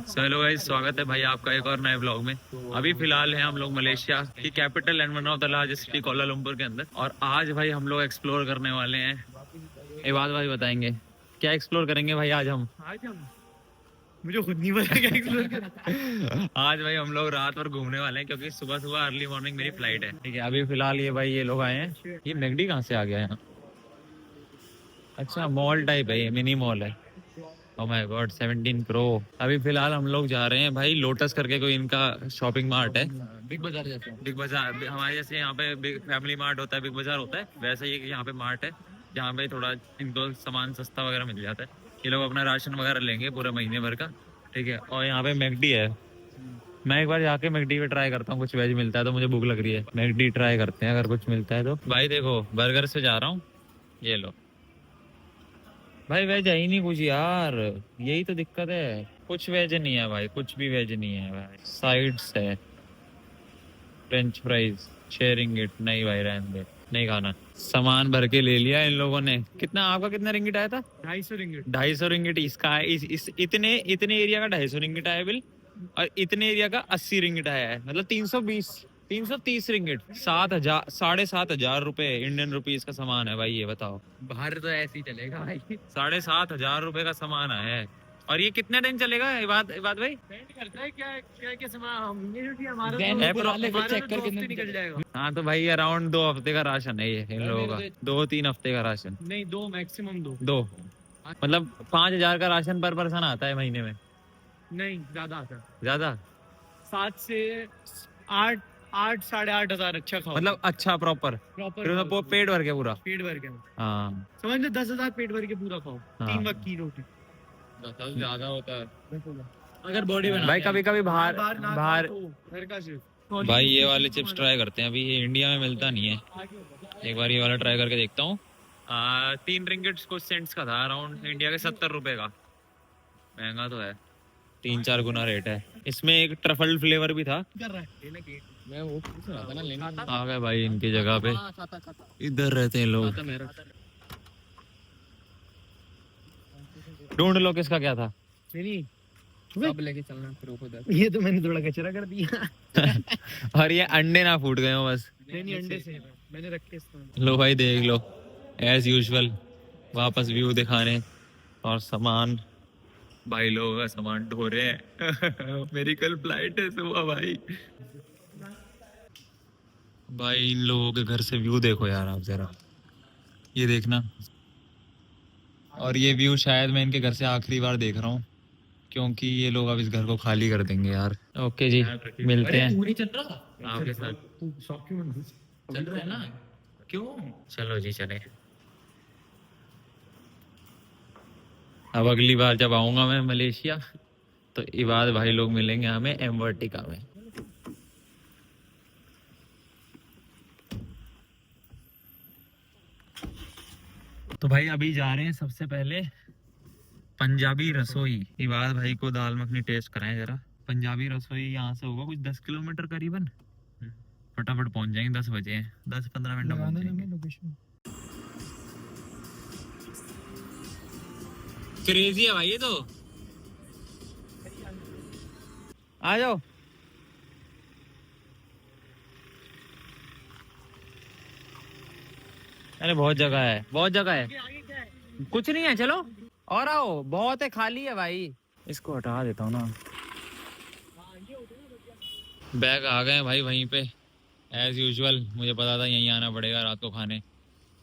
Hello guys, स्वागत है भाई आपका एक और नए ब्लॉग में। अभी फिलहाल है हम लोग मलेशिया की capital and one of the largest city Kuala Lumpur के अंदर। और आज भाई हम लोग एक्सप्लोर करने वाले हैं। इबाद भाई बताएंगे क्या एक्सप्लोर करेंगे भाई आज हम मुझे खुद नहीं पता क्या एक्सप्लोर कर। आज भाई हम लोग रात भर घूमने वाले हैं क्योंकि सुबह सुबह अर्ली मॉर्निंग मेरी फ्लाइट है। ठीक है, अभी फिलहाल ये भाई ये लोग आए हैं। ये मैगडी कहाँ से आ गया यहाँ? अच्छा, मॉल टाइप है, ये मिनी मॉल है। Oh my God, 17 pro. अभी फिलहाल हम लोग जा रहे हैं भाई, लोटस करके कोई इनका शॉपिंग मार्ट है। बिग बाजार जैसा। बिग बाजार हमारे जैसे यहाँ पे बिग फैमिली मार्ट होता है, बिग बाजार होता है, वैसे ही यहाँ पे मार्ट है जहाँ पे थोड़ा इनको सामान सस्ता वगैरह मिल जाता है। ये लोग अपना राशन वगैरह लेंगे पूरे महीने भर का। ठीक है, और यहाँ पे मैकडी है। मैं एक बार जाके मैकडी पे ट्राई करता हूँ, कुछ वेज मिलता है तो मुझे भूख लग रही है। मैकडी ट्राई करते हैं अगर कुछ मिलता है तो। भाई देखो, बर्गर से जा रहा हूँ, ये लो भाई। वेज है ही नहीं कुछ यार, यही तो दिक्कत है। कुछ वेज नहीं है भाई, कुछ भी वेज नहीं है भाई। साइड्स है, फ्रेंच फ्राइज, शेयरिंग इट। नहीं भाई, रहने दे, नहीं खाना। सामान भर के ले लिया इन लोगों ने। कितना आपका कितना रिंगिट आया था? 250 रिंगिट। 250 रिंगिट इसका। इस इतने इतने एरिया का 250 रिंगिट आया बिल। और इतने एरिया का 80 रिंगिट आया है, मतलब 320 330 रिंगिट। 7,000 7,500 रुपए इंडियन रुपीज का सामान है भाई, ये बताओ। बाहर तो ऐसे ही चलेगा भाई। 7,500 रुपए का सामान है। और ये कितने दिन चलेगा इबाद भाई? डिपेंड करता है क्या क्या क्या सामान हमारा चेक तो 2 हफ्ते निकल जाएगा। हाँ तो भाई अराउंड 2 हफ्ते का राशन है ये इन लोगों का। 2-3 हफ्ते का राशन। नहीं, 2 मैक्सिमम 2। दो मतलब 5,000 का राशन पर पर्सन आता है महीने में। नहीं, ज्यादा आता है। ज्यादा 7 से 8, 8 साढ़े 8 हजार। अच्छा खाओ मतलब अच्छा प्रॉपर प्रॉपर पेट भर के पूरा। पेट भर के हाँ समझ लो 10,000 पेट भर के पूरा खाओ। हाँ। 3 वक्त की रोटी। 10 ज्यादा होता है अगर बॉडी बना भाई। कभी कभी बाहर बाहर घर का सिर्फ। भाई ये वाले चिप्स ट्राई करते हैं, अभी ये इंडिया में मिलता नहीं है। एक बार ये वाला ट्राई करके देखता हूँ। 3 रिंगिट्स कुछ सेंट्स का था, अराउंड इंडिया के 70 रुपए का। महंगा तो है, 3-4 गुना रेट है। इसमें एक ट्रफल फ्लेवर भी था। कर रहा है मैं वो पूछ रहा था ना लेना। आ गए भाई इनकी जगह पे। इधर रहते हैं लोग। ढूंढ लो किसका क्या था। नहीं अब लेके चलना फिर उधर। ये तो मैंने थोड़ा कचरा कर दिया। और ये अंडे ना फूट गए हो बस। नहीं अंडे से मैंने रखे। लो भाई देख लो, एज यूजुअल वापस व्यू दिखाने और सामान। भाई लोगों का सामान ढो रहे हैं। मेरी कल फ्लाइट है सुबह भाई। भाई इन लोगों के घर से व्यू देखो यार आप जरा, ये देखना। और ये व्यू शायद मैं इनके घर से आखिरी बार देख रहा हूँ, क्योंकि ये लोग अब इस घर को खाली कर देंगे यार। ओके जी, मिलते हैं चल रहा आपके साथ। चल रहा है ना। क्यों? चलो जी चले। अब अगली बार जब आऊंगा मैं मलेशिया तो इबाद भाई लोग मिलेंगे हमें एम्बर्टिका में। तो भाई अभी जा रहे हैं सबसे पहले पंजाबी रसोई। इबाद भाई को दाल मखनी टेस्ट कराएं जरा। पंजाबी रसोई यहाँ से होगा कुछ 10 किलोमीटर करीबन। फटाफट पहुंच जाएंगे, 10 बजे हैं, 10-15 मिनट में पहुंच जाएंगे। क्रेजी है भाई ये तो। आ जाओ। अरे बहुत जगह है, बहुत जगह है। कुछ नहीं है, चलो और आओ, बहुत है, खाली है भाई। इसको हटा देता हूँ ना। बैग आ गए भाई वहीं पे एज यूजुअल। मुझे पता था यहीं आना पड़ेगा रात को खाने,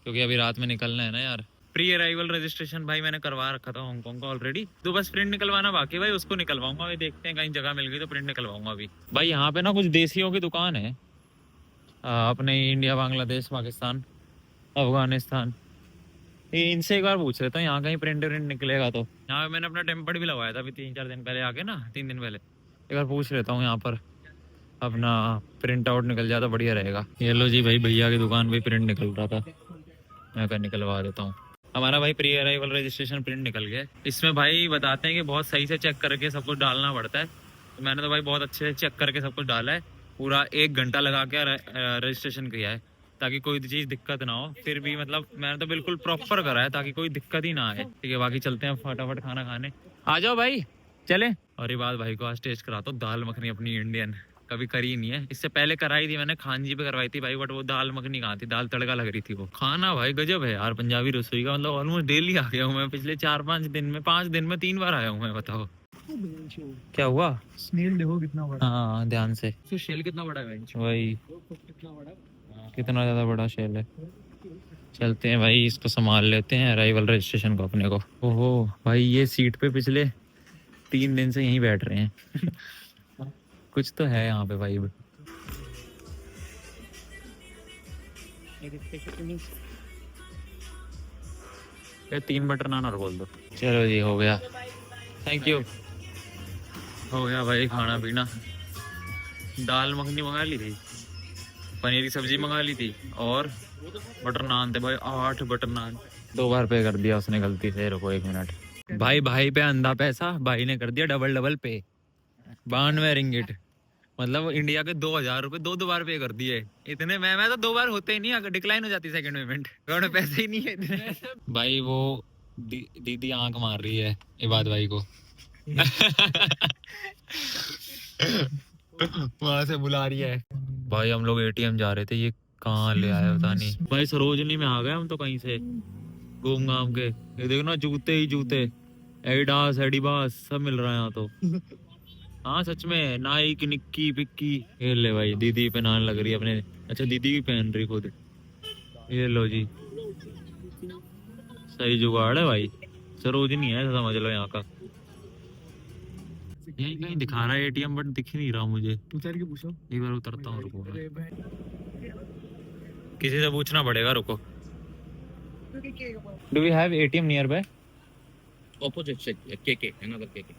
क्योंकि अभी रात में निकलना है ना यार। प्री अराइवल रजिस्ट्रेशन भाई मैंने करवा रखा था हांगकांग का ऑलरेडी, तो बस प्रिंट निकलवाना बाकी भाई, उसको निकलवाऊंगा। अभी देखते हैं कहीं जगह मिल गई तो प्रिंट निकलवाऊंगा अभी। भाई यहाँ पे ना कुछ देसियों की दुकान है, अपने इंडिया, बांग्लादेश, पाकिस्तान, अफगानिस्तान। इनसे एक बार पूछ लेता हूँ यहाँ कहीं प्रिंट निकलेगा तो। यहाँ पे मैंने अपना टेम्पर भी लगवाया था अभी 3-4 दिन पहले आके ना, 3 दिन पहले। एक बार पूछ लेता हूँ यहाँ पर अपना प्रिंट आउट निकल जाता बढ़िया रहेगा। ये लो जी भाई, भैया की दुकान पे प्रिंट निकल रहा था, मैं कर निकलवा देता हूँ। हमारा भाई प्री अराइवल रजिस्ट्रेशन प्रिंट निकल गया। इसमें भाई बताते हैं कि बहुत सही से चेक करके सब कुछ डालना पड़ता है। तो मैंने तो भाई बहुत अच्छे से चेक करके सब कुछ डाला है। पूरा 1 घंटा लगा के रजिस्ट्रेशन किया है, ताकि कोई चीज़ दिक्कत ना हो। फिर भी मतलब मैंने तो बिल्कुल प्रॉपर करा है ताकि कोई दिक्कत ही ना आए। ठीक है, बाकी चलते हैं फटाफट खाना खाने। आ जाओ भाई, चले। और ये बात भाई को आज टेस्ट कराता हूँ, दाल मखनी अपनी इंडियन कभी करी नहीं है। इससे पहले कराई थी मैंने, खानजी पे करवाई थी भाई, बट वो दाल मखनी कहाँ थी, दाल तड़का लग रही थी वो। खाना भाई गजब है यार, पंजाबी रसोई का मतलब ऑलमोस्ट डेली आ गया हूँ मैं पिछले 4-5 दिन में, 5 दिन में 3 बार आया हूँ मैं, बताओ क्या हुआ। स्नेल देखो कितना बड़ा। हाँ ध्यान से, तो शेल कितना बड़ा है वही कितना बड़ा। कितना ज्यादा बड़ा शेल है। चलते हैं भाई, इसको संभाल लेते हैं अराइवल रजिस्ट्रेशन को अपने को। ओहो भाई, ये सीट पे पिछले 3 दिन से यहीं बैठ रहे हैं। कुछ तो है यहाँ पे भाई। ये 3 बटर नान और बोल दो। चलो जी हो गया, थैंक यू। हो गया भाई खाना पीना। दाल मखनी मंगा ली थी, पनीर की सब्जी मंगा ली थी, और बटर नान थे भाई, 8 बटर नान। 2 बार पे कर दिया उसने गलती से, रुको 1 मिनट। भाई भाई पे अंधा पैसा, भाई ने कर दिया डबल पे, 92 रिंगिट, मतलब इंडिया के 2000 रुपए 2 बार पे कर दिए। इतने मैं तो 2 बार होते ही नहीं, अगर डिक्लाइन हो जाती सेकंड पेमेंट, अकाउंट में पैसे ही नहीं है इतने। भाई वो दीदी आंख मार रही है इबाद भाई को। वहां से बुला रही है। भाई हम लोग एटीएम जा रहे थे, ये कहाँ ले आया पता नहीं। भाई सरोजनी में आ गए हम तो कहीं से घूम घाम के। ये देखो ना, जूते ही जूते, एडिडास एडिबास सब मिल रहा है यहाँ तो। हाँ सच में, नाइक निक्की पिक्की। ये ले भाई, दीदी पे नान लग रही है अपने। अच्छा दीदी भी पहन रही खुद। ये लो जी, सही जुगाड़ है भाई। सरोजनी है समझ लो यहाँ का। यही कहीं दिखा रहा है एटीएम, बट दिख ही नहीं रहा मुझे। उतर के पूछो, एक बार उतरता हूँ, रुको किसी से पूछना पड़ेगा, रुको। Do we have ATM nearby? opposite side, KK, another KK.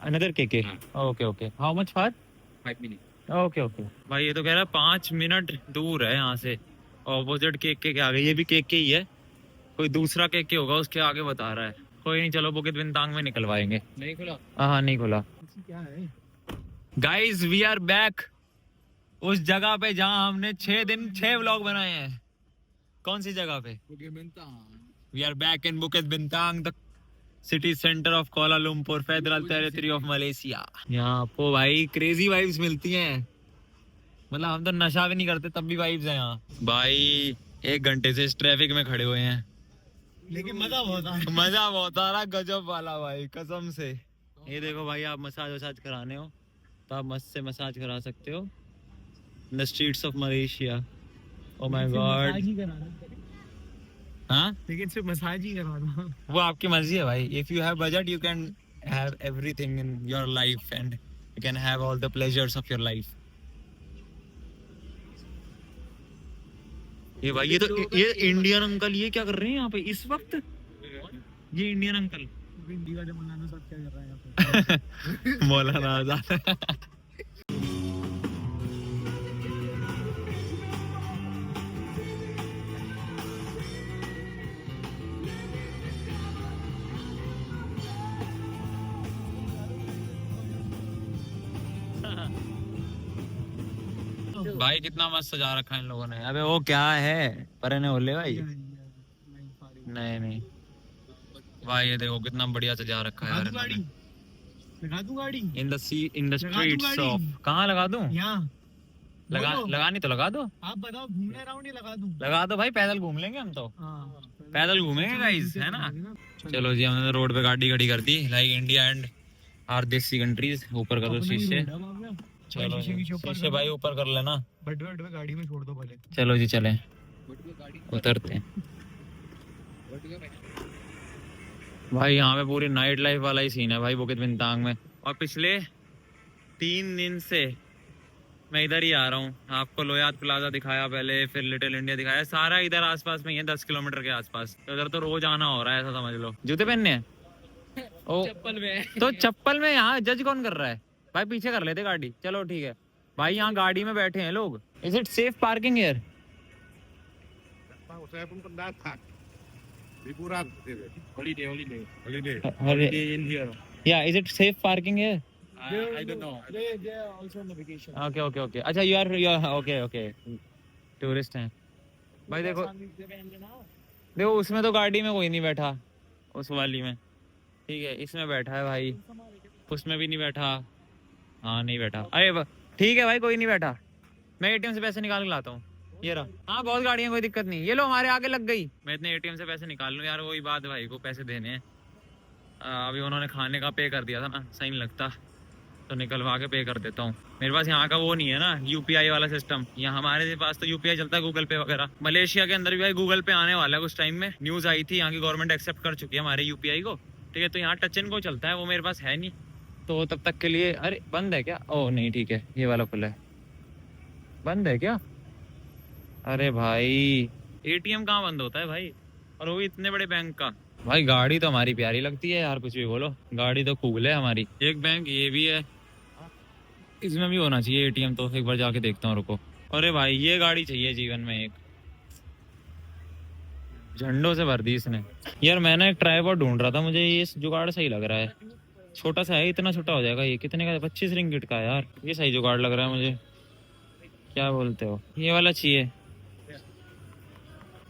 Another KK. हाँ। Okay okay, how much for? 5 minutes. Okay okay. भाई ये तो कह रहा है 5 मिनट दूर है यहाँ से, ऑपोजिट केके के आगे। ये भी केके ही है, कोई दूसरा केके होगा उसके आगे बता रहा है। कोई नहीं, चलो बुकित बिंतांग में निकलवाएंगे। नहीं खुला। हाँ नहीं खुला। क्या है? गाइज वी आर बैक उस जगह पे जहाँ हमने 6 दिन 6 व्लॉग बनाए हैं। कौन सी जगह पे? We are back in Bukit Bintang, the city centre of Kuala Lumpur, federal territory of Malaysia. यहाँ आपको भाई क्रेजी वाइब्स मिलती हैं, मतलब हम तो नशा भी नहीं करते तब भी वाइब्स हैं यहाँ। भाई 1 घंटे से इस ट्रैफिक में खड़े हुए हैं, लेकिन मजा बहुत आ रहा। मजा बहुत आ रहा, गजब वाला भाई कसम से। ये देखो भाई, आप मसाज वसाज कराने हो तो आप मस्त से मसाज करा सकते हो in the streets of Malaysia. Oh my God. हाँ लेकिन सिर्फ मसाज ही करवाना। वो आपकी मर्जी है भाई। If you have budget you can have everything in your life and you can have all the pleasures of your life. ये भाई, ये इंडियन अंकल ये क्या कर रहे हैं यहाँ पे इस वक्त? ये इंडियन अंकल इंडिया का मौलाना साहब क्या कर रहा है यहाँ पे? मौलाना आजाद। भाई कितना मस्त सजा रखा है इन लोगों ने। अबे वो क्या है, पर ने बोले भाई। नहीं नहीं भाई, ये देखो कितना बढ़िया सजा रखा है यार इन्होंने। लगा दूं गाड़ी इन द स्ट्रीट्स ऑफ। कहाँ लगा दूं? यहाँ लगानी तो लगा दो। आप बताओ, घूमने राउंड ही लगा दूं? लगा दो भाई, पैदल घूम लेंगे हम तो। पैदल घूमेंगे गाइस, है ना? चलो जी, हमने रोड पे गाड़ी खड़ी कर दी, लाइक इंडिया एंड आर देसी कंट्रीज। ऊपर कर दो शीशे। चलो शीशे भाई ऊपर कर लेना। बट गाड़ी में छोड़ दो पहले। चलो जी चलें, उतरते हैं। भाई यहाँ पे पूरी नाइट लाइफ वाला ही सीन है भाई बुकित बिंतांग में। और पिछले 3 दिन से मैं इधर ही आ रहा हूँ। आपको लोयात प्लाजा दिखाया पहले, फिर लिटिल इंडिया दिखाया, सारा इधर आसपास में ही है, 10 किलोमीटर के आसपास। तो इधर तो रोज आना हो रहा है, ऐसा समझ लो। जूते पहनने हैं? ओ चप्पल में। तो चप्पल में यहाँ जज कौन कर रहा है भाई? पीछे कर लेते गाड़ी। चलो ठीक है भाई, यहाँ गाड़ी में बैठे हैं लोग। Is it safe parking here? Holiday in here. Yeah, is it safe parking here? I don't know. They are also on the vacation. Okay. अच्छा you are okay. टूरिस्ट हैं भाई। देखो उसमें तो गाड़ी में कोई नहीं बैठा, उस वाली में। ठीक है, इसमें बैठा है भाई। उसमें भी नहीं बैठा। हाँ नहीं बैठा। अरे ठीक है भाई, कोई नहीं बैठा, मैं एटीएम से पैसे निकाल के लाता हूँ। ये रहा। हाँ बहुत गाड़ियाँ, कोई दिक्कत नहीं। ये लो हमारे आगे लग गई। मैं इतने एटीएम से पैसे निकाल लूँ यार, वही बात है, भाई को पैसे देने हैं। अभी उन्होंने खाने का पे कर दिया था ना, सही नहीं लगता, तो निकलवा के पे कर देता हूँ। मेरे पास यहाँ का वो नहीं है ना यूपीआई वाला सिस्टम। यहाँ हमारे पास तो यूपीआई चलता है, गूगल पे वगैरह। मलेशिया के अंदर भी भाई गूगल पे आने वाला है कुछ टाइम में, न्यूज आई थी, यहाँ की गवर्नमेंट एक्सेप्ट कर चुकी है हमारे यूपीआई को। ठीक है, तो यहाँ टच एंड गो चलता है, वो मेरे पास है नहीं, तो तब तक के लिए। अरे बंद है क्या? ओह नहीं ठीक है, ये वाला खुला है। बंद है क्या? अरे भाई एटीएम कहाँ बंद होता है भाई, और वो भी इतने बड़े बैंक का। भाई गाड़ी तो हमारी प्यारी लगती है यार, कुछ भी बोलो, गाड़ी तो कूल है हमारी। एक बैंक ये भी है, इसमें भी होना चाहिए एटीएम, तो एक बार जाके देखता हूँ, रुको। अरे भाई ये गाड़ी चाहिए जीवन में एक, झंडों से भर दी इसने। यार मैंने एक ट्राइपॉड ढूंढ रहा था, मुझे ये जुगाड़ सही लग रहा है। छोटा सा है, इतना छोटा हो जाएगा ये, कितने का है? 25 रिंगिट का है यार, ये सही जुगाड़ लग रहा है मुझे। क्या बोलते हो, ये वाला चाहिए?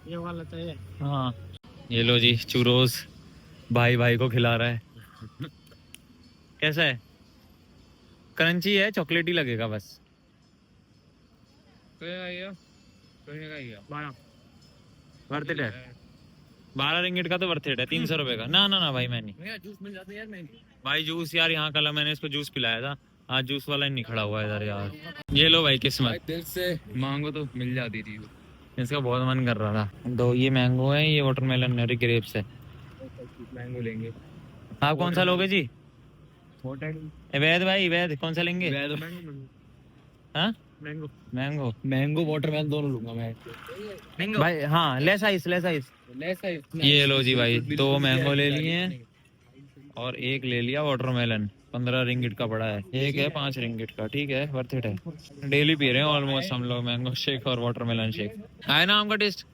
ये वाला चाहिए। हाँ ये लो जी, चूरोस भाई भाई को खिला रहा है। कैसा है? क्रंची है, चॉकलेटी लगेगा बस। वर्थ इट है। 12 रिंगिट का तो वर्थ इट है, 300 रुपए का। ना ना ना भाई मैं नहीं। जूस मिल जाता है यार मैं। भाई जूस यार यहाँ कल मैंने इसको जूस पिलाया था, आज जूस वाला ही नहीं खड़ा हुआ है इधर यार। ये लो भाई किस्मत, दिल से मांगो तो मिल जाती थी। इसका बहुत मन कर रहा था। दो ये मैंगो है, ये वाटरमेलन है, ग्रेप्स है। मैंगो लेंगे। आप कौन सा लोगे जी? वैद भाई, वैद कौन सा लेंगे? हाँ मैंगो मैंगो। मैंगो वाटरमेलन दोनों लूंगा मैं। भाई हाँ लेस आइस, लेस आइस। ये लो जी भाई, 2 मैंगो ले लिए हैं और एक ले लिया वाटरमेलन। 15 रिंगिट का पड़ा है, एक है 5 रिंगिट का। ठीक है, वर्थ इट है। डेली पी रहे हैं ऑलमोस्ट हम लोग मैंगो शेक और वाटरमेलन शेक। आए ना आपका टेस्ट?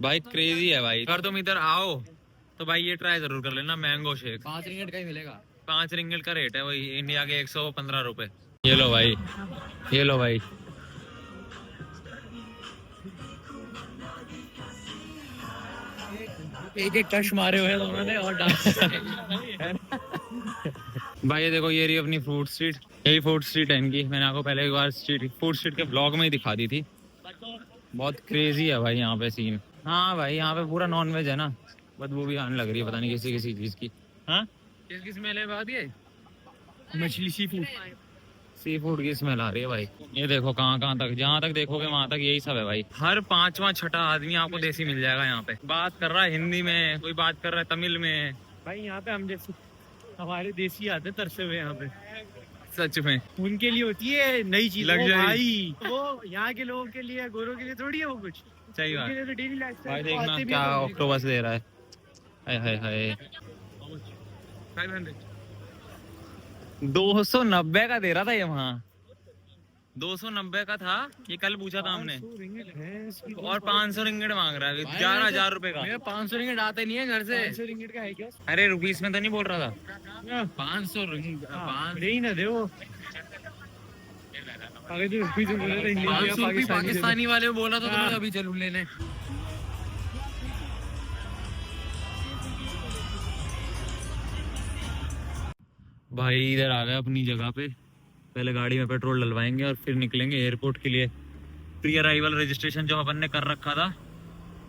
भाई क्रेजी है भाई। अगर तुम इधर आओ तो भाई ये ट्राई जरूर कर लेना, मैंगो शेक। 5 रिंगट का ही मिलेगा। 5 रिंगिट का रेट है, वही इंडिया के 115 रुपए। ये लो भाई, ये लो भाई। एक एक टच मारे हुए दोनों ने और डांस। भाई ये देखो, ये रही अपनी फूड स्ट्रीट। यही फूड स्ट्रीट है इनकी, मैंने आपको पहले एक बार फूड स्ट्रीट के ब्लॉग में ही दिखा दी थी। बहुत क्रेजी है भाई यहाँ पे सीन। हाँ भाई यहाँ पे पूरा नॉन वेज है ना, बदबू भी आने लग रही है पता नहीं किसी किसी चीज की। हाँ किस स्मेल है बात ये? मछली सी फूड की स्मेल आ रही है भाई। ये देखो कहाँ कहाँ तक, जहाँ तक देखोगे वहां तक यही सब है भाई। हर 5वां 6ठा आदमी आपको देसी मिल जाएगा यहाँ पे। बात कर रहा है हिंदी में, कोई बात कर रहा है तमिल में। भाई यहाँ पे हम जैसे हमारे देसी आते तरसे हुए यहाँ पे, सच में उनके लिए होती है नई चीज Luxury। भाई। वो यहाँ के लोगों के लिए, गोरों के लिए थोड़ी है वो कुछ। सही बात। उनके लिए तो डेली लाइफ भाई देखना क्या ऑक्टोबस दे रहा है। हाय हाय हाय, 290 का दे रहा था ये वहाँ। 290 का था ये, कल पूछा था हमने। और 500 रिंगिट मांग रहा है, 11,000 रुपए का। 500 रिंगट आते नहीं है घर से। 500 रिंगट का है क्या? अरे रुपीस में तो नहीं बोल रहा था। 500 रिंगट नहीं ना दे वो। अगर जो रुपीस में बोले थे पाकिस्तानी वाले बोला था, तो मैं अभी चलूं लेने। भाई इधर आ गए अपनी जगह पे। पहले गाड़ी में पेट्रोल डलवाएंगे और फिर निकलेंगे एयरपोर्ट के लिए। प्री अराइवल रजिस्ट्रेशन जो अपन ने कर रखा था।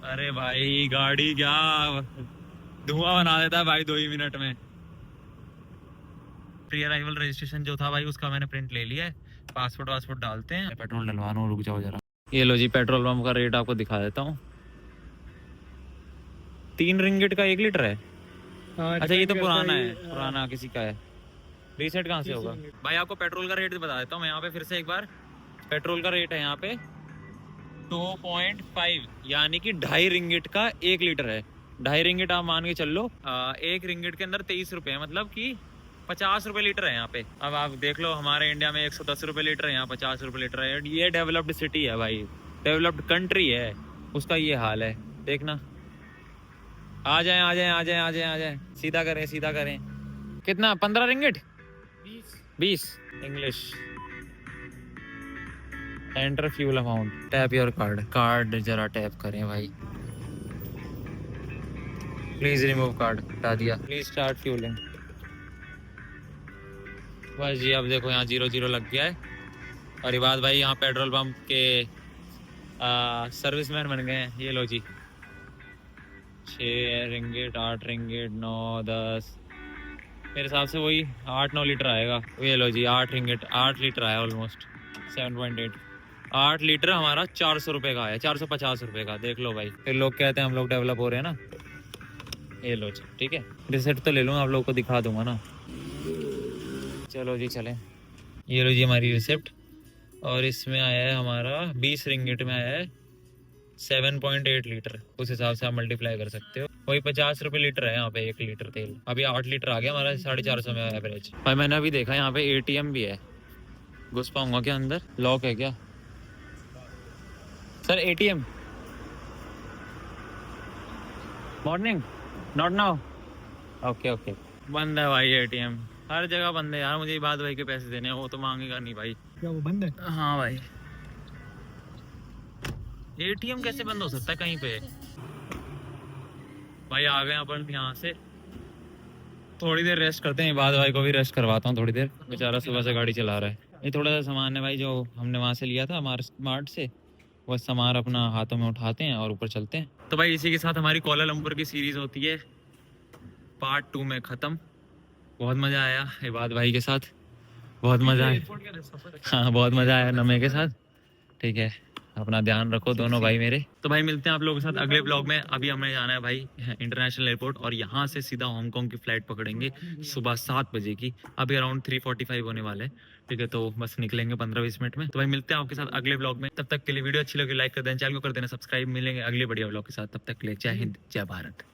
अरे भाई गाड़ी क्या धुआं बना देता है भाई 2 ही मिनट में। प्री अराइवल रजिस्ट्रेशन जो था भाई, उसका मैंने प्रिंट ले लिया है। पासपोर्ट डालते हैं, पेट्रोल डलवाना, रुक जाओ जरा। ये लो जी, पेट्रोल पंप का रेट आपको दिखा देता हूँ। 3 रिंगिट का 1 लीटर है। अच्छा ये तो पुराना है, पुराना किसी का है। रीसेट कहाँ से होगा भाई? आपको पेट्रोल का रेट बता देता हूँ मैं यहाँ पे फिर से एक बार। पेट्रोल का रेट है यहाँ पे 2.5, यानी कि 2.5 रिंगिट का 1 लीटर है। 2.5 रिंगिट आप मान के चल लो, 1 रिंगिट के अंदर 23 रुपए है, मतलब कि 50 रुपए लीटर है यहाँ पे। अब आप देख लो, हमारे इंडिया में 110 रुपए लीटर है, यहाँ 50 रुपए लीटर है। ये डेवलप्ड सिटी है भाई, डेवलप्ड कंट्री है, उसका ये हाल है। देखना, आ जाए आ जाए आ जाए आ जाए आ जाए, सीधा करें सीधा करें। कितना? 15 ringgit 20 English. Enter fuel amount, tap your card जरा टैप करें भाई। प्लीज रिमूव कार्ड, हटा दिया। Please start fuelling. बस जी अब देखो यहाँ 0-0 लग गया है। और इबाद भाई यहाँ पेट्रोल पंप के सर्विसमैन बन गए हैं। ये लो जी 6 रिंगेट 8 रिंगेट 9 10 मेरे हिसाब से वही 8-9 लीटर आएगा। ये लो जी 8 रिंगेट 8 लीटर आया ऑलमोस्ट 7.8 8 लीटर हमारा 400 रुपये का आया 450 रुपये का। देख लो भाई फिर लोग कहते हैं हम लोग डेवलप हो रहे हैं ना। ये लो जी ठीक है रिसेट तो ले लूँगा आप लोग को दिखा दूंगा ना। चलो जी चलें। ये लो जी हमारी रिसिप्ट और इसमें आया है हमारा 20 रिंगिट में आया है 7.8 लीटर। उस हिसाब से आप मल्टीप्लाई कर सकते हो। वही 50 रुपये लीटर है यहाँ पे 1 लीटर तेल। अभी 8 लीटर आ गया हमारा 450 में एवरेज। भाई मैंने अभी देखा यहाँ पे ATM भी है। घुस पाऊंगा क्या अंदर? लॉक है क्या sir? ATM morning not now. Okay okay बंद है भाई ATM। हर जगह बंद है यार। मुझे इबाद भाई के पैसे देने हैं वो तो मांगेगा नहीं भाई। क्या वो बंद है? हाँ भाई ATM कैसे बंद हो सकता है कहीं पे? भाई आ गए अपन यहाँ से। थोड़ी देर रेस्ट करते हैं। इबाद भाई को भी रेस्ट करवाता हूँ थोड़ी देर। बेचारा सुबह से गाड़ी चला रहा है। ये थोड़ा सा सामान है भाई जो हमने वहाँ से लिया था हमारे स्मार्ट से। वह सामान अपना हाथों में उठाते हैं और ऊपर चलते हैं। तो भाई इसी के साथ हमारी कोलालंपुर की सीरीज होती है पार्ट 2 में ख़त्म। बहुत मज़ा आया इबाद भाई के साथ। बहुत मज़ा आया। हाँ बहुत मज़ा आया नमे के साथ। ठीक है अपना ध्यान रखो दोनों भाई मेरे। तो भाई मिलते हैं आप लोगों के साथ अगले ब्लॉग में। अभी हमें जाना है भाई इंटरनेशनल एयरपोर्ट और यहाँ से सीधा हांगकांग की फ़्लाइट पकड़ेंगे सुबह 7 बजे की। अभी अराउंड 3:45 होने वाले हैं। ठीक है तो बस निकलेंगे 15-20 मिनट में। तो भाई मिलते हैं आपके साथ अगले ब्लॉग में। तब तक के लिए वीडियो अच्छी लगी लाइक कर देना, चैनल को कर देना सब्सक्राइब। मिलेंगे अगले बढ़िया ब्लॉग के साथ। तब तक के लिए जय हिंद जय भारत।